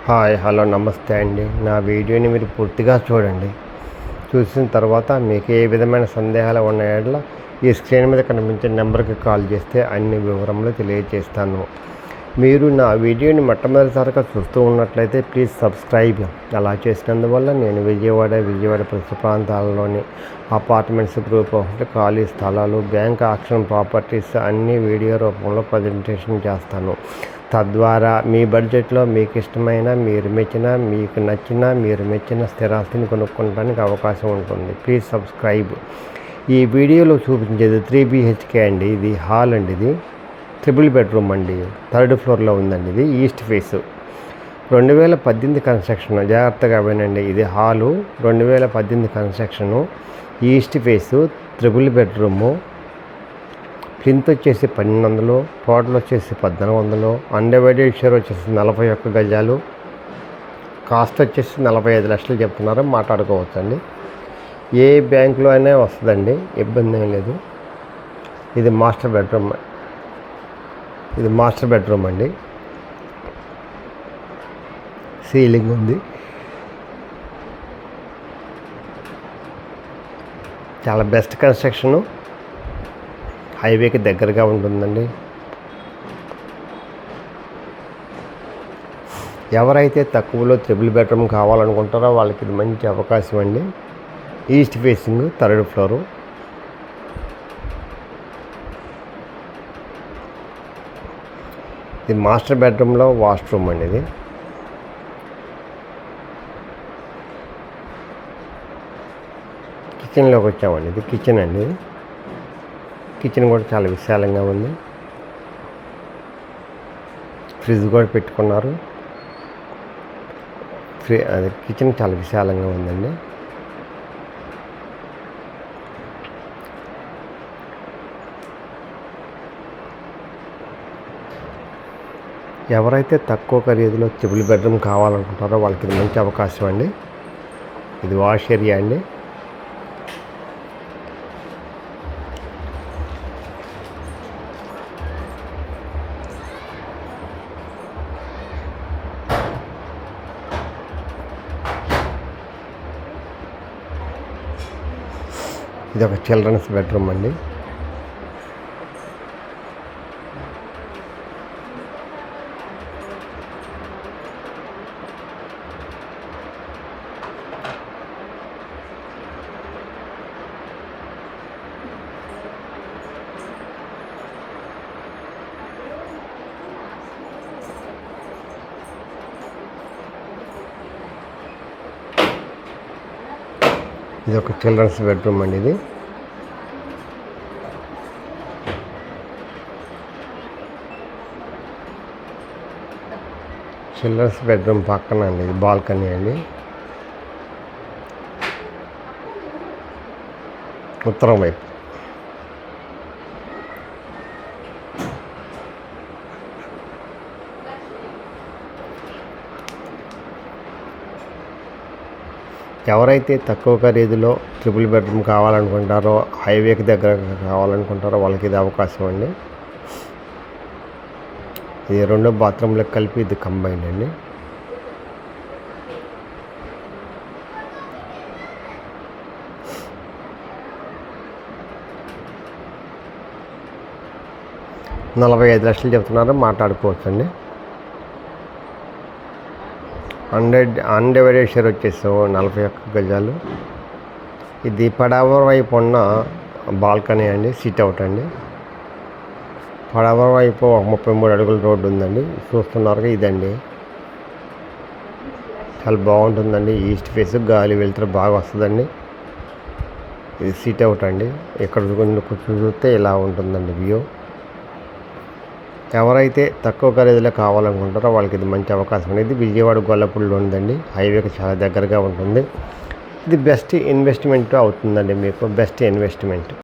Hi hello నమస్తే అండి. నా వీడియోని మీరు పూర్తిగా చూడండి. చూసిన తర్వాత మీకు ఏ విధమైన సందేహాలు ఉన్న యెడల ఈ స్క్రీన్ మీద కనిపించే నెంబర్కి కాల్ చేస్తే అన్ని వివరములు తెలియజేస్తాను. మీరు నా వీడియోని మొట్టమొదటిసారిగా చూస్తూ ఉన్నట్లయితే ప్లీజ్ సబ్స్క్రైబ్. అలా చేసినందువల్ల నేను విజయవాడ పరిసర ప్రాంతాలలోని అపార్ట్మెంట్స్, గ్రూప్ హౌస్లు, ఖాళీ స్థలాలు, బ్యాంక్ ఆక్షన్ ప్రాపర్టీస్ అన్ని వీడియో రూపంలో ప్రజెంటేషన్ చేస్తాను. తద్వారా మీ బడ్జెట్లో మీకు ఇష్టమైన, మీరు మెచ్చిన స్థిరాస్తిని కొనుక్కోవడానికి అవకాశం ఉంటుంది. Please subscribe. ఈ వీడియోలో చూపించేది 3 BHK అండి. ఇది హాల్ అండి. ఇది ట్రిపుల్ బెడ్రూమ్ అండి. 3rd ఫ్లోర్లో ఉందండి. ఇది ఈస్ట్ ఫేస్. 2018 కన్స్ట్రక్షన్. జాగ్రత్తగా వినండి. ఇది hall 2018 construction. East face, triple bedroom. Plinth వచ్చేసి 1200, టోటల్ వచ్చేసి 1400, అన్డివైడెడ్ షేర్ వచ్చేసి 41 గజాలు. కాస్ట్ వచ్చేసి 45 లక్షలు చెప్తున్నారు. మాట్లాడుకోవచ్చండి. ఏ బ్యాంకులో అయినా వస్తుందండి, ఇబ్బంది ఏం లేదు. ఇది మాస్టర్ బెడ్రూమ్ అండి. సీలింగ్ ఉంది. చాలా బెస్ట్ కన్స్ట్రక్షను. హైవేకి దగ్గరగా ఉంటుందండి. ఎవరైతే తక్కువలో ట్రిపుల్ బెడ్రూమ్ కావాలనుకుంటారో వాళ్ళకి ఇది మంచి అవకాశం అండి. East facing, 3rd floor. ఇది మాస్టర్ బెడ్రూమ్లో వాష్రూమ్ అండి. ఇది కిచెన్లోకి వచ్చామండి. ఇది కిచెన్ అండి. కిచెన్ కూడా చాలా విశాలంగా ఉంది. ఫ్రిడ్జ్ కూడా పెట్టుకున్నారు. అది కిచెన్ చాలా విశాలంగా ఉందండి. ఎవరైతే తక్కువ ఖరీదులో ట్రిపుల్ బెడ్రూమ్ కావాలనుకుంటారో వాళ్ళకి ఇది మంచి అవకాశం అండి. ఇది వాష్ ఏరియా అండి. ఇది ఒక చిల్డ్రన్స్ బెడ్రూమ్ అండి. ఇది ఒక చిల్డ్రన్స్ బెడ్రూమ్ అండి. ఇది చిల్డ్రన్స్ బెడ్రూమ్ పక్కన అండి. ఇది బాల్కనీ అండి. ఉత్తరం వైపు. ఎవరైతే తక్కువ ఖరీదులో ట్రిపుల్ బెడ్రూమ్ కావాలనుకుంటారో, హైవేకి దగ్గర కావాలనుకుంటారో వాళ్ళకి ఇది అవకాశం అండి. ఇది 2 బాత్రూమ్లకు కలిపి ఇది కంబైన్ అండి. $45 లక్షలు చెప్తున్నారు. మాట్లాడుకోవచ్చండి. అన్డివైడెడ్ షేర్ వచ్చేసి 41 గజాలు. ఇది పడవ వైపు ఉన్న బాల్కనీ అండి. సిట్ అవుట్ అండి. పడవ వైపు 33 అడుగుల రోడ్డు ఉందండి. చూస్తున్నారు ఇదండి. చాలా బాగుంటుందండి. ఈస్ట్ ఫేస్, గాలి వెళ్తురు బాగా వస్తుందండి. ఇది సిట్ అవుట్ అండి. ఇక్కడ చూస్తే ఇలా ఉంటుందండి వ్యూ. ఎవరైతే తక్కువ ఖరీదులో కావాలనుకుంటారో వాళ్ళకి ఇది మంచి అవకాశం అనేది. విజయవాడ గొల్లపూడిలో ఉందండి. హైవేకి చాలా దగ్గరగా ఉంటుంది. ఇది బెస్ట్ ఇన్వెస్ట్మెంట్ అవుతుందండి. మీకు బెస్ట్ ఇన్వెస్ట్మెంట్.